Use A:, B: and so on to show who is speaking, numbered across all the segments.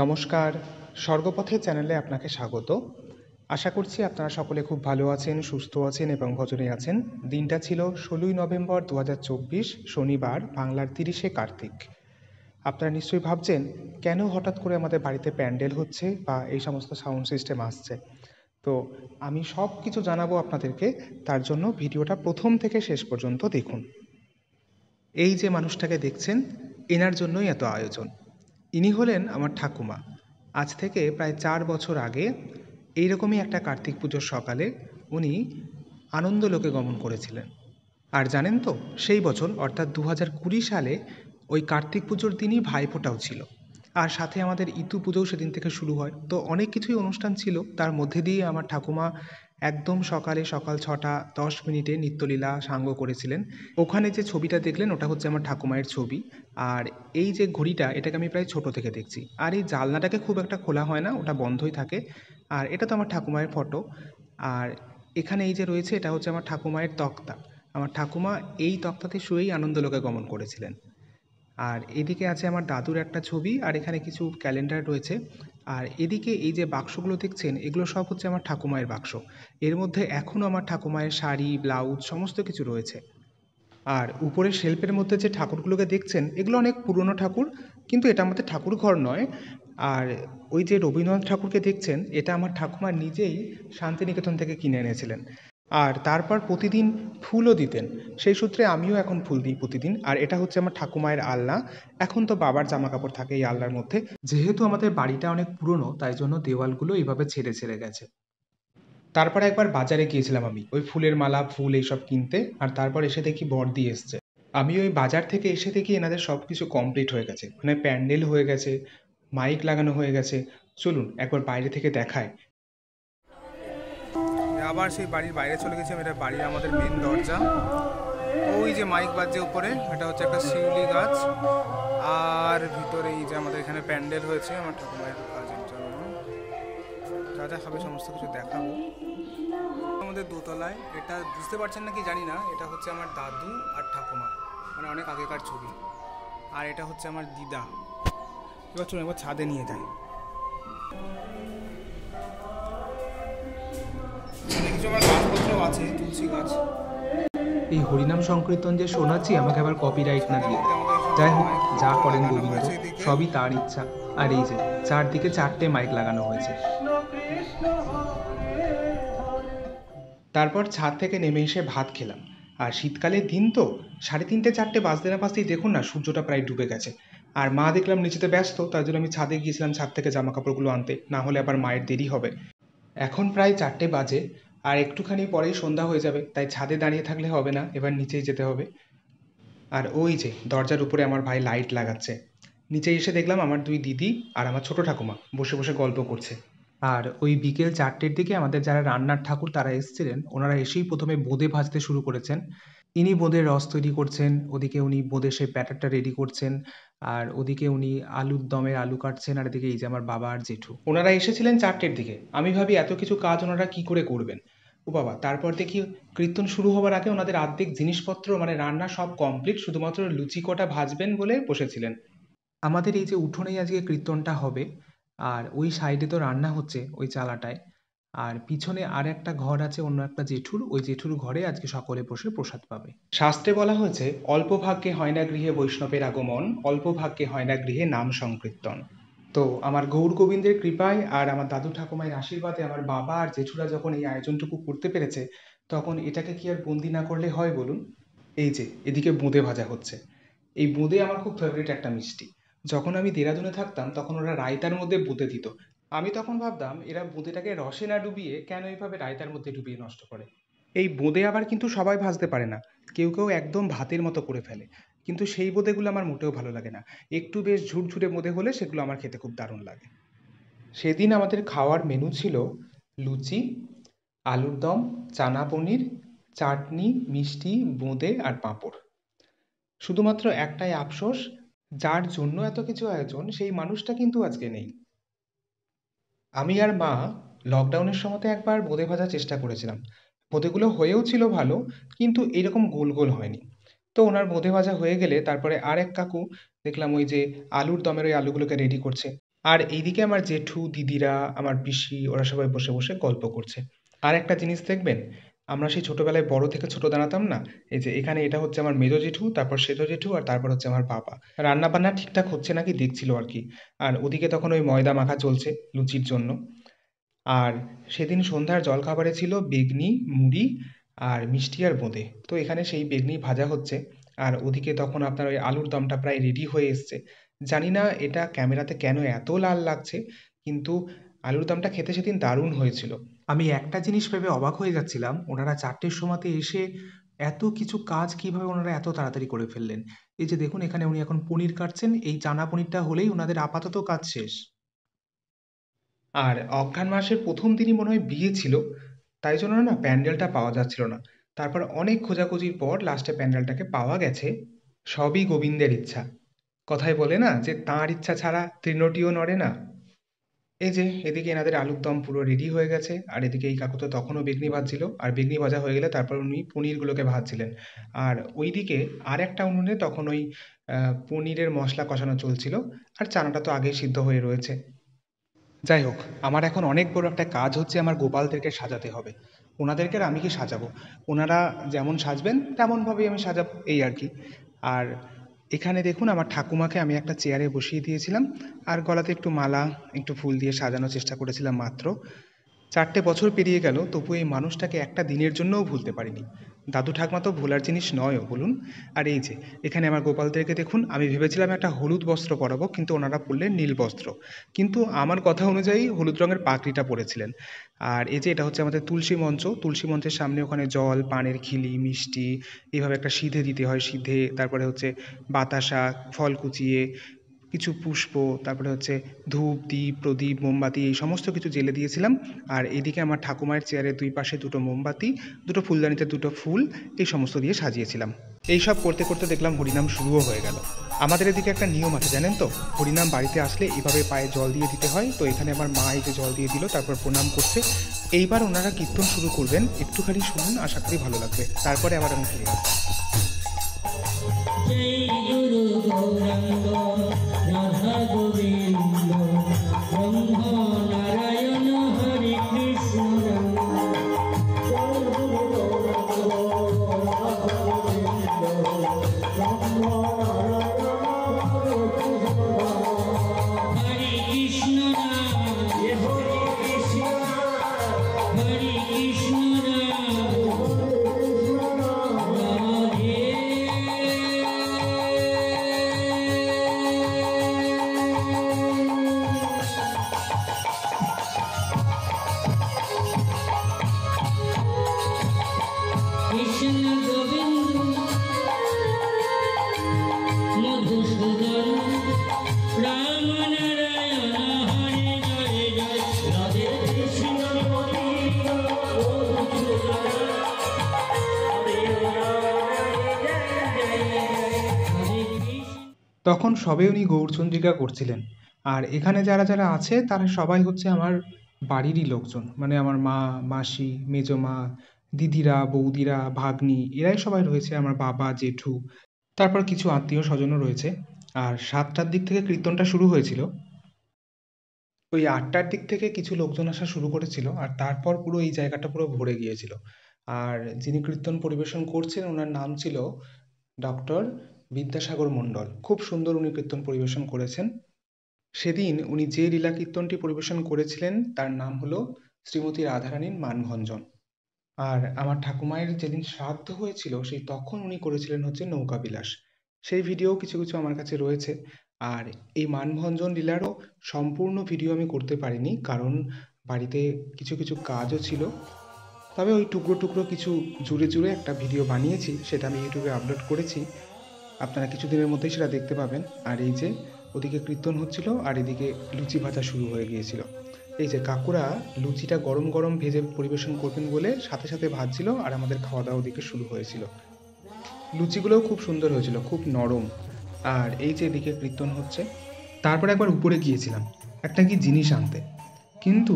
A: নমস্কার, স্বর্গপথে চ্যানেলে আপনাকে স্বাগত। আশা করছি আপনারা সকলে খুব ভালো আছেন, সুস্থ আছেন এবং ভজনে আছেন। দিনটা ছিল ১৬ই নভেম্বর ২০২৪, শনিবার, বাংলার ৩০শে কার্তিক। আপনারা নিশ্চয়ই ভাবছেন কেন হঠাৎ করে আমাদের বাড়িতে প্যান্ডেল হচ্ছে বা এই সমস্ত সাউন্ড সিস্টেম আসছে। তো আমি সব কিছু জানাবো আপনাদেরকে, তার জন্য ভিডিওটা প্রথম থেকে শেষ পর্যন্ত দেখুন। এই যে মানুষটাকে দেখছেন, এনার জন্যই এত আয়োজন। ইনি হলেন আমার ঠাকুমা। আজ থেকে প্রায় ৪ বছর আগে এইরকমই একটা কার্তিক পুজোর সকালে উনি আনন্দলোকে গমন করেছিলেন। আর জানেন তো, সেই বছর অর্থাৎ ২০২০ সালে ওই কার্তিক পুজোর দিনই ভাইফোঁটাও ছিল। আর সাথে আমাদের ইতু পুজোও সেদিন থেকে শুরু হয়। তো অনেক কিছুই অনুষ্ঠান ছিল, তার মধ্যে দিয়ে আমার ঠাকুমা একদম সকাল ৬টা ১০ মিনিটে নিত্যলীলা সাঙ্গ করেছিলেন। ওখানে যে ছবিটা দেখলেন ওটা হচ্ছে আমার ঠাকুমায়ের ছবি। আর এই যে ঘড়িটা, এটাকে আমি প্রায় ছোট থেকে দেখছি। আর এই জানলাটাকে খুব একটা খোলা হয় না, ওটা বন্ধই থাকে। আর এটা তো আমার ঠাকুমায়ের ফটো। আর এখানে এই যে রয়েছে, এটা হচ্ছে আমার ঠাকুমায়ের তক্তা। আমার ঠাকুমা এই তক্তাতে শুয়েই আনন্দলোকে গমন করেছিলেন। আর এদিকে আছে আমার দাদুর একটা ছবি, আর এখানে কিছু ক্যালেন্ডার রয়েছে। আর এদিকে এই যে বাক্সগুলো দেখছেন, এগুলো সব হচ্ছে আমার ঠাকুমায়ের বাক্স। এর মধ্যে এখনও আমার ঠাকুমায়ের শাড়ি, ব্লাউজ সমস্ত কিছু রয়েছে। আর উপরের শেলফের মধ্যে যে ঠাকুরগুলোকে দেখছেন, এগুলো অনেক পুরনো ঠাকুর, কিন্তু এটা আমাদের ঠাকুর ঘর নয়। আর ওই যে রবীন্দ্রনাথ ঠাকুরকে দেখছেন, এটা আমার ঠাকুমা নিজেই শান্তিনিকেতন থেকে কিনে এনেছিলেন। আর তারপর প্রতিদিন ফুলও দিতেন। সেই সূত্রে আমিও এখন ফুল দিই প্রতিদিন। আর এটা হচ্ছে আমার ঠাকুমায়ের আলনা। এখন তো বাবার জামা কাপড় থাকে এই আলনার মধ্যে। যেহেতু আমাদের বাড়িটা অনেক পুরনো, তাই জন্য দেওয়ালগুলো এইভাবে ছেড়ে ছেড়ে গেছে। তারপরে একবার বাজারে গিয়েছিলাম আমি ওই ফুলের মালা, ফুল এইসব কিনতে। আর তারপর এসে দেখি বড়দি এসছে। আমি ওই বাজার থেকে এসে দেখি এনাদের সব কিছু কমপ্লিট হয়ে গেছে, মানে প্যান্ডেল হয়ে গেছে, মাইক লাগানো হয়ে গেছে। চলুন একবার বাইরে থেকে দেখায়। আবার সেই বাড়ির বাইরে চলে গেছিলাম। এটা বাড়ির আমাদের মেন দরজা। ওই যে মাইক বাজছে উপরে, এটা হচ্ছে একটা শিউলি গাছ। আর ভিতরে এই যে আমাদের এখানে প্যান্ডেল হয়েছে আমার ঠাকুমায়ের কাজের জন্য। যা যা হবে সমস্ত কিছু দেখাবো। আমাদের দোতলায়, এটা বুঝতে পারছেন নাকি জানি না, এটা হচ্ছে আমার দাদু আর ঠাকুমা, মানে অনেক আগেকার ছবি। আর এটা হচ্ছে আমার দিদা। এবার চলুন একবার ছাদে নিয়ে যাই। কিছু আমার গাছপত্র আছে, তুলসী গাছ। এই হরিনাম সংকীর্তন যে শোনাচ্ছি, আমাকে আবার কপিরাইট না দিয়ে। যাই হোক, যা করেন গোবিন্দ, সবই তার ইচ্ছা। আর এই যে চারদিকে 4টে মাইক লাগানো হয়েছে। তারপর ছাদ থেকে নেমে এসে ভাত খেলাম। আর শীতকালের দিন তো, 3:30 4টে বাজতে না বাজতেই দেখুন না, সূর্যটা প্রায় ডুবে গেছে। আর মা দেখলাম নিচেতে ব্যস্ত, তার জন্য আমি ছাদে গিয়েছিলাম ছাদ থেকে জামা কাপড়গুলো আনতে, না হলে আবার মায়ের দেরি হবে। এখন প্রায় 4টে বাজে, আর একটুখানি পরেই সন্ধ্যা হয়ে যাবে, তাই ছাদে দাঁড়িয়ে থাকলে হবে না, এবার নিচেই যেতে হবে। আর ওই যে দরজার উপরে আমার ভাই লাইট লাগাচ্ছে। নিচে এসে দেখলাম আমার 2 দিদি আর আমার ছোট ঠাকুমা বসে বসে গল্প করছে। আর ওই বিকেল 4টের দিকে আমাদের যারা রান্নার ঠাকুর তারা এসেছিলেন, ওনারা এসেই প্রথমে বোঁদে ভাজতে শুরু করেছেন। ইনি বোঁদের রস তৈরি করছেন, ওদিকে উনি বোঁদের সেই ব্যাটারটা রেডি করছেন। আর ওদিকে উনি আলুর দমের আলু কাটছেন। আর এদিকে এই যে আমার বাবা আর জেঠু, ওনারা এসেছিলেন 4টের দিকে। আমি ভাবি এত কিছু কাজ ওনারা কি করে করবেন। ও বাবা, তারপর দেখি কীর্তন শুরু হবার আগে ওনাদের আর্ধেক জিনিসপত্র, মানে রান্না সব কমপ্লিট, শুধুমাত্র লুচি কটা ভাজবেন বলে বসেছিলেন। আমাদের এই যে উঠোনেই আজকে কীর্তনটা হবে। আর ওই সাইডে তো রান্না হচ্ছে ওই চালাটায়। আর পিছনে আর একটা ঘর আছে অন্য একটা জেঠুর, ওই জেঠুর ঘরে আজকে সকলে বসে প্রসাদ পাবে। শাস্ত্রে বলা হয়েছে, অল্প ভাগ্যে হয় না গৃহে বৈষ্ণবের আগমন, অল্প ভাগ্যে হয় না গৃহে নাম সংকীর্তন। তো আমার গৌর গোবিন্দের কৃপায় আর আমার দাদু ঠাকুমায়ের আশীর্বাদে আমার বাবা আর জেঠুরা যখন এই আয়োজনটুকু করতে পেরেছে, তখন এটাকে কি আর বন্দি না করলে হয় বলুন। এই যে এদিকে বোঁদে ভাজা হচ্ছে। এই বোঁদে আমার খুব ফেভারিট একটা মিষ্টি। যখন আমি দেরাদুনে থাকতাম তখন ওরা রায়তার মধ্যে বোঁদে দিত। আমি তখন ভাবতাম এরা বোঁদেটাকে রসে না ডুবিয়ে কেন এইভাবে রায়তার মধ্যে ডুবিয়ে নষ্ট করে। এই বোঁদে আবার কিন্তু সবাই ভাজতে পারে না। কেউ কেউ একদম ভাতের মতো করে ফেলে। কিন্তু সেই বোঁদেগুলো আমার মোটেও ভালো লাগে না। একটু বেশ ঝুরঝুরে বোঁদে হলে সেগুলো আমার খেতে খুব দারুণ লাগে। সেদিন আমাদের খাওয়ার মেনু ছিল লুচি, আলুর দম, চানা পনির, চাটনি, মিষ্টি, বোঁদে আর পাঁপড়। শুধুমাত্র একটাই আফসোস, যার জন্য এত কিছু আয়োজন সেই মানুষটা কিন্তু আজকে নেই। আমি আর মা লকডাউনের সময়তে একবার বোঁদে ভাজার চেষ্টা করেছিলাম। বোঁদেগুলো হয়েও ছিল ভালো, কিন্তু এইরকম গোল গোল হয়নি। তো ওনার বোঁদে ভাজা হয়ে গেলে তারপরে আর এক কাকু দেখলাম ওই যে আলুর দমের ওই আলুগুলোকে রেডি করছে। আর এইদিকে আমার জেঠু, দিদিরা, আমার পিসি ওরা সবাই বসে বসে গল্প করছে। আর একটা জিনিস দেখবেন, আমরা সেই ছোটবেলায় বড় থেকে ছোট দাঁড়াতাম না, এই যে এখানে এটা হচ্ছে আমার মেজো জেঠু, তারপর সেজো জেঠু, আর তারপর হচ্ছে আমার বাবা। রান্না বান্না ঠিকঠাক হচ্ছে নাকি দেখছিল আর কি। আর ওদিকে তখন ওই ময়দা মাখা চলছে লুচির জন্য। আর সেদিন সন্ধ্যার জলখাবারে ছিল বেগনি, মুড়ি আর মিষ্টি আর বোঁদে। তো এখানে সেই বেগনি ভাজা হচ্ছে। আর ওদিকে তখন আপনার ওই আলুর দমটা প্রায় রেডি হয়ে এসছে। জানি না এটা ক্যামেরাতে কেন এত লাল লাগছে, কিন্তু আলুর দমটা খেতে সেদিন দারুণ হয়েছিল। আমি একটা জিনিস ভেবে অবাক হয়ে যাচ্ছিলাম, ওনারা 4টের সময়তে এসে এত কিছু কাজ কিভাবে ওনারা এত তাড়াতাড়ি করে ফেললেন। এই যে দেখুন, এখানে উনি এখন পনির কাটছেন, এই চানা পনিরটা হলেই ওনাদের আপাতত কাজ শেষ। আর অঘ্রাণ মাসের প্রথম দিনই মনে হয় বিয়ে ছিল, তাই জন্য না প্যান্ডেলটা পাওয়া যাচ্ছিল না। তারপর অনেক খোঁজাখুঁজির পর লাস্টে প্যান্ডেলটাকে পাওয়া গেছে। সবই গোবিন্দের ইচ্ছা। কথায় বলে না যে তাঁর ইচ্ছা ছাড়া তৃণটিও নড়ে না। এই যে এদিকে এনাদের আলুর দম পুরো রেডি হয়ে গেছে, আর এদিকে এই কাকু তো তখনও বেগনি ভাজছিল, আর বেগনি ভাজা হয়ে গেলে তারপর উনি পনিরগুলোকে ভাজছিলেন। আর ওইদিকে আর একটা উনুনে তখন ওই পনিরের মশলা কষানো চলছিল। আর চানাটা তো আগেই সিদ্ধ হয়ে রয়েছে। যাই হোক, আমার এখন অনেক বড় একটা কাজ হচ্ছে, আমার গোপালদেরকে সাজাতে হবে। ওনাদেরকে আর আমি কি সাজাবো, ওনারা যেমন সাজবেন তেমনভাবেই আমি সাজাবো, এই আর কি। আর এখানে দেখুন, আমার ঠাকুমাকে আমি একটা চেয়ারে বসিয়ে দিয়েছিলাম, আর গলাতে একটু মালা, একটু ফুল দিয়ে সাজানোর চেষ্টা করেছিলাম মাত্র। 4টে বছর পেরিয়ে গেল, তবু এই মানুষটাকে একটা দিনের জন্যও ভুলতে পারিনি। দাদু ঠাকমা তো ভোলার জিনিস নয়ও বলুন। আর এই যে এখানে আমার গোপালদেরকে দেখুন, আমি ভেবেছিলাম একটা হলুদ বস্ত্র পরাবো, কিন্তু ওনারা পরলেন নীল বস্ত্র। কিন্তু আমার কথা অনুযায়ী হলুদ রঙের পাগড়িটা পরেছিলেন। আর এই যে এটা হচ্ছে আমাদের তুলসী মঞ্চ, তুলসী মঞ্চের সামনে ওখানে জল, পানের খিলি, মিষ্টি, এইভাবে একটা সিধে দিতে হয়, সিধে, তারপরে হচ্ছে বাতাসা, ফল কুচিয়ে, কিছু পুষ্প, তারপরে হচ্ছে ধূপ, দ্বীপ, প্রদীপ, মোমবাতি, এই সমস্ত কিছু জ্বেলে দিয়েছিলাম। আর এদিকে আমার ঠাকুমায়ের চেয়ারের দুই পাশে দুটো মোমবাতি, দুটো ফুলদানিতে দুটো ফুল, এই সমস্ত দিয়ে সাজিয়েছিলাম। এই সব করতে করতে দেখলাম হরিনাম শুরুও হয়ে গেল। আমাদের এদিকে একটা নিয়ম আছে জানেন তো, হরিনাম বাড়িতে আসলে এইভাবে পায়ে জল দিয়ে দিতে হয়। তো এখানে আমার মা এই যে জল দিয়ে দিল, তারপর প্রণাম করছে। এইবার ওনারা কীর্তন শুরু করবেন, একটুখানি শুনুন, আশা করি ভালো লাগবে, তারপরে আবার আমি ফিরে আসবো।
B: जय गुरु गौरांग राधा गोविंद ब्रह्मा नारायण हरे कृष्ण हरे कृष्ण हरे कृष्ण कृष्ण गोविंद मधुसूदन राम नारायण हरे जय जय राधे कृष्ण गोविंद मधुसूदन हरे कृष्ण।
A: তখন সবে উনি গৌরচন্দ্রিকা করছিলেন। আর এখানে যারা যারা আছে তারা সবাই হচ্ছে আমার বাড়িরই লোকজন, মানে আমার মা, মাসি, মেজো মা, দিদিরা, বৌদিরা, ভাগ্নি, এরাই সবাই রয়েছে, আমার বাবা, জেঠু, তারপর কিছু আত্মীয় স্বজনও রয়েছে। আর 7টার দিক থেকে কীর্তনটা শুরু হয়েছিল। ওই 8টার দিক থেকে কিছু লোকজন আসা শুরু করেছিল, আর তারপর পুরো এই জায়গাটা পুরো ভরে গিয়েছিল। আর যিনি কীর্তন পরিবেশন করছেন ওনার নাম ছিল ডক্টর বিদ্যাসাগর মণ্ডল। খুব সুন্দর উনি কীর্তন পরিবেশন করেছেন। সেদিন উনি যে লীলা কীর্তনটি পরিবেশন করেছিলেন তার নাম হলো শ্রীমতী রাধারানীর মানভঞ্জন। আর আমার ঠাকুমায়ের যেদিন শ্রাদ্ধ হয়েছিল সেই তখন উনি করেছিলেন হচ্ছে নৌকা বিলাস। সেই ভিডিও কিছু কিছু আমার কাছে রয়েছে। আর এই মানভঞ্জন লীলারও সম্পূর্ণ ভিডিও আমি করতে পারিনি, কারণ বাড়িতে কিছু কিছু কাজও ছিল। তবে ওই টুকরো টুকরো কিছু জুড়ে জুড়ে একটা ভিডিও বানিয়েছি, সেটা আমি ইউটিউবে আপলোড করেছি। আপনারা কিছুদিনের মধ্যেই সেটা দেখতে পাবেন। আর এই যে ওদিকে কীর্তন হচ্ছিল, আর এদিকে লুচি ভাজা শুরু হয়ে গিয়েছিল। এই যে কাকুরা লুচিটা গরম গরম ভেজে পরিবেশন করবেন বলে সাথে সাথে ভাজছিল, আর আমাদের খাওয়া দাওয়া ওদিকে শুরু হয়েছিল। লুচিগুলোও খুব সুন্দর হয়েছিল, খুব নরম। আর এই যে এদিকে কীর্তন হচ্ছে, তারপর একবার উপরে গিয়েছিলাম একটা কি জিনিস আনতে, কিন্তু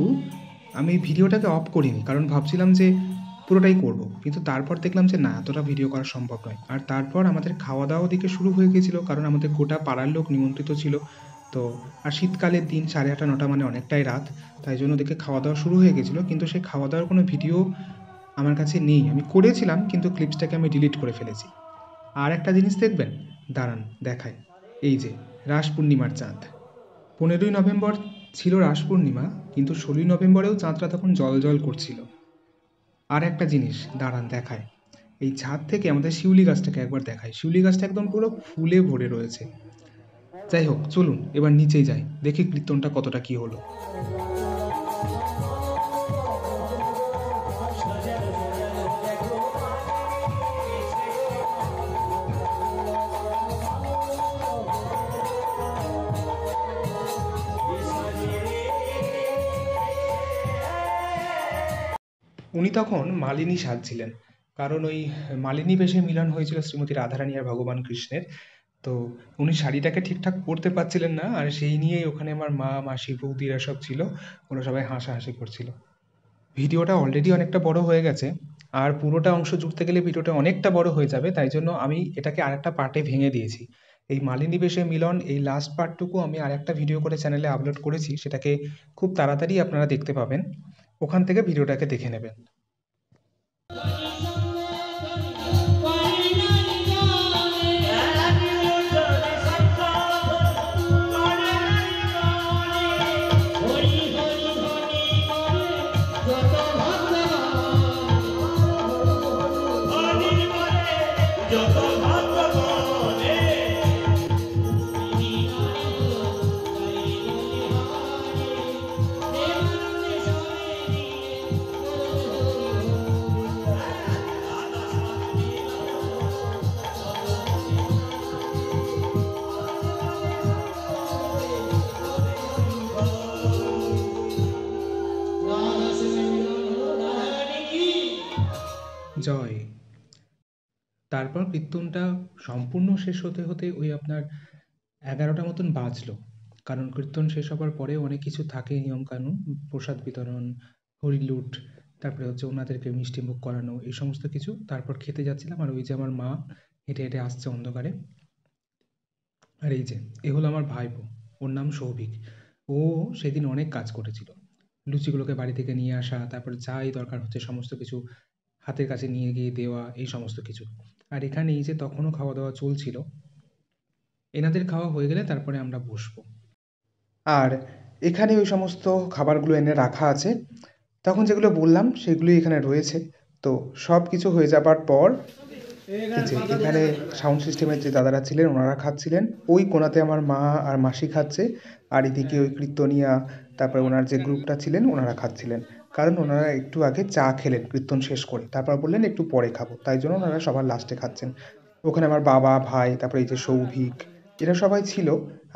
A: আমি এই ভিডিওটাকে অফ করিনি, কারণ ভাবছিলাম যে পুরোটাই করব, কিন্তু তারপর দেখলাম যে না, এতটা ভিডিও করা সম্ভব নয়। আর তারপর আমাদের খাওয়া দাওয়া দিকে শুরু হয়ে গিয়েছিল, কারণ আমাদের গোটা পাড়ার লোক নিমন্ত্রিত ছিল। তো আর শীতকালের দিন 8:30 9টা মানে অনেকটাই রাত, তাই জন্য ওদিকে খাওয়া দাওয়া শুরু হয়ে গেছিলো, কিন্তু সেই খাওয়া দাওয়ার কোনো ভিডিও আমার কাছে নেই। আমি করেছিলাম কিন্তু ক্লিপসটাকে আমি ডিলিট করে ফেলেছি। আর একটা জিনিস দেখবেন, দাঁড়ান দেখাই। এই যে রাস পূর্ণিমার চাঁদ, 15ই নভেম্বর ছিল রাস পূর্ণিমা, কিন্তু 16ই নভেম্বরেও চাঁদটা তখন জল করছিল। আর একটা জিনিস দাঁড়ান দেখায়, এই ছাদ থেকে আমাদের শিউলি গাছটাকে একবার দেখায়। শিউলি গাছটা একদম পুরো ফুলে ভরে রয়েছে। যাই হোক, চলুন এবার নিচেই যাই, দেখি কীর্তনটা কতটা কি হলো। উনি তখন মালিনী সাজছিলেন, কারণ ওই মালিনী বেশে মিলন হয়েছিল শ্রীমতী রাধারানী আর ভগবান কৃষ্ণের। তো উনি শাড়িটাকে ঠিকঠাক পরতে পারছিলেন না, আর সেই নিয়েই ওখানে আমার মা, মাসি, বৌদিরা সব ছিল, ওরা সবাই হাসাহাসি করছিল। ভিডিওটা অলরেডি অনেকটা বড় হয়ে গেছে, আর পুরোটা অংশ জুড়তে গেলে ভিডিওটা অনেকটা বড় হয়ে যাবে, তাই জন্য আমি এটাকে আরেকটা পার্টে ভেঙে দিয়েছি। এই মালিনী বেশে মিলন এই লাস্ট পার্টটুকু আমি আরেকটা ভিডিও করে চ্যানেলে আপলোড করেছি, সেটাকে খুব তাড়াতাড়ি আপনারা দেখতে পাবেন, ওখান থেকে ভিডিওটাকে দেখে নেবেন। জয়। তারপর কীর্তনটা সম্পূর্ণ শেষ হতে হতে ওই আপনার 11টা মতন বাজলো, কারণ কীর্তন শেষ হবার পরে অনেক কিছু থাকে নিয়মকানুন, প্রসাদ বিতরণ, হরিলুট, তারপরে হচ্ছে ওনাদেরকে মিষ্টিমুখ করানো, এই সমস্ত কিছু। তারপর খেতে যাচ্ছিলাম, আর ওই যে আমার মা হেঁটে হেঁটে আসছে অন্ধকারে। আর এই যে এ হলো আমার ভাইপো, ওর নাম সৌভিক। ও সেদিন অনেক কাজ করেছিল, লুচিগুলোকে বাড়ি থেকে নিয়ে আসা, তারপরে যাই দরকার হচ্ছে সমস্ত কিছু হাতের কাছে নিয়ে গিয়ে দেওয়া, এই সমস্ত কিছু। আর এখানে এই যে তখনও খাওয়া দাওয়া চলছিল, এনাদের খাওয়া হয়ে গেলে তারপরে আমরা বসবো। আর এখানে ওই সমস্ত খাবারগুলো এনে রাখা আছে, তখন যেগুলো বললাম সেগুলোই এখানে রয়েছে। তো সব কিছু হয়ে যাবার পর এই যে এখানে সাউন্ড সিস্টেমের যে দাদারা ছিলেন ওনারা খাচ্ছিলেন, ওই কোণাতে আমার মা আর মাসি খাচ্ছে, আর এদিকে ওই কীর্তনিয়া, তারপরে ওনার যে গ্রুপটা ছিলেন ওনারা খাচ্ছিলেন। কারণ ওনারা একটু আগে চা খেলেন কীর্তন শেষ করে, তারপর বললেন একটু পরে খাবো, তাই জন্য ওনারা সবার লাস্টে খাচ্ছেন। ওখানে আমার বাবা, ভাই, তারপরে এই যে সৌভিক, এরা সবাই ছিল।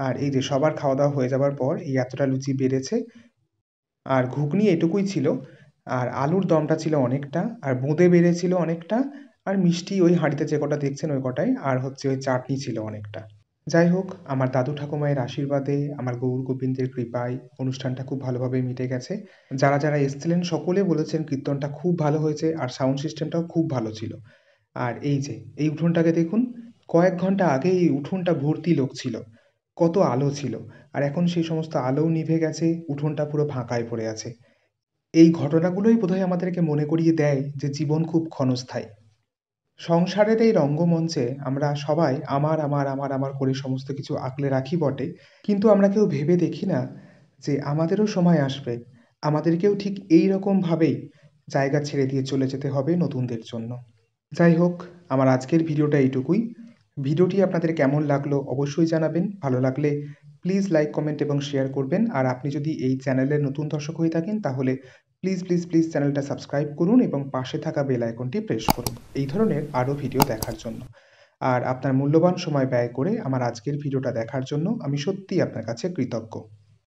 A: আর এই যে সবার খাওয়া দাওয়া হয়ে যাবার পর এই এতটা লুচি বেড়েছে, আর ঘুগনি এটুকুই ছিল, আর আলুর দমটা ছিল অনেকটা, আর বোঁদে বেড়েছিল অনেকটা, আর মিষ্টি ওই হাঁড়িতে যে কটা দেখছেন ওই কটাই, আর হচ্ছে ওই চাটনি ছিল অনেকটা। যাই হোক, আমার দাদু ঠাকুমায়ের আশীর্বাদে, আমার গৌর গোবিন্দের কৃপায় অনুষ্ঠানটা খুব ভালোভাবে মিটে গেছে। যারা যারা এসেছিলেন সকলে বলেছেন কীর্তনটা খুব ভালো হয়েছে, আর সাউন্ড সিস্টেমটাও খুব ভালো ছিল। আর এই যে এই উঠোনটাকে দেখুন, কয়েক ঘন্টা আগে এই উঠোনটা ভর্তি লোক ছিল, কত আলো ছিল, আর এখন সেই সমস্ত আলোও নিভে গেছে, উঠোনটা পুরো ফাঁকায় পড়ে আছে। এই ঘটনাগুলোই বোধহয় আমাদেরকে মনে করিয়ে দেয় যে জীবন খুব ক্ষণস্থায়ী। সংসারের এই রঙ্গমঞ্চে আমরা সবাই আমার আমার আমার আমার করে সমস্ত কিছু আঁকলে রাখি বটে, কিন্তু আমরা কেউ ভেবে দেখি না যে আমাদেরও সময় আসবে, আমাদেরকেও ঠিক এই রকমভাবেই জায়গা ছেড়ে দিয়ে চলে যেতে হবে নতুনদের জন্য। যাই হোক, আমার আজকের ভিডিওটা এইটুকুই। ভিডিওটি আপনাদের কেমন লাগলো অবশ্যই জানাবেন। ভালো লাগলে প্লিজ লাইক, কমেন্ট এবং শেয়ার করবেন। আর আপনি যদি এই চ্যানেলের নতুন দর্শক হয়ে থাকেন তাহলে প্লিজ প্লিজ প্লিজ চ্যানেলটা সাবস্ক্রাইব করুন এবং পাশে থাকা বেল আইকনটি প্রেস করুন এই ধরনের আরও ভিডিও দেখার জন্য। আর আপনার মূল্যবান সময় ব্যয় করে আমার আজকের ভিডিওটা দেখার জন্য আমি সত্যিই আপনার কাছে কৃতজ্ঞ।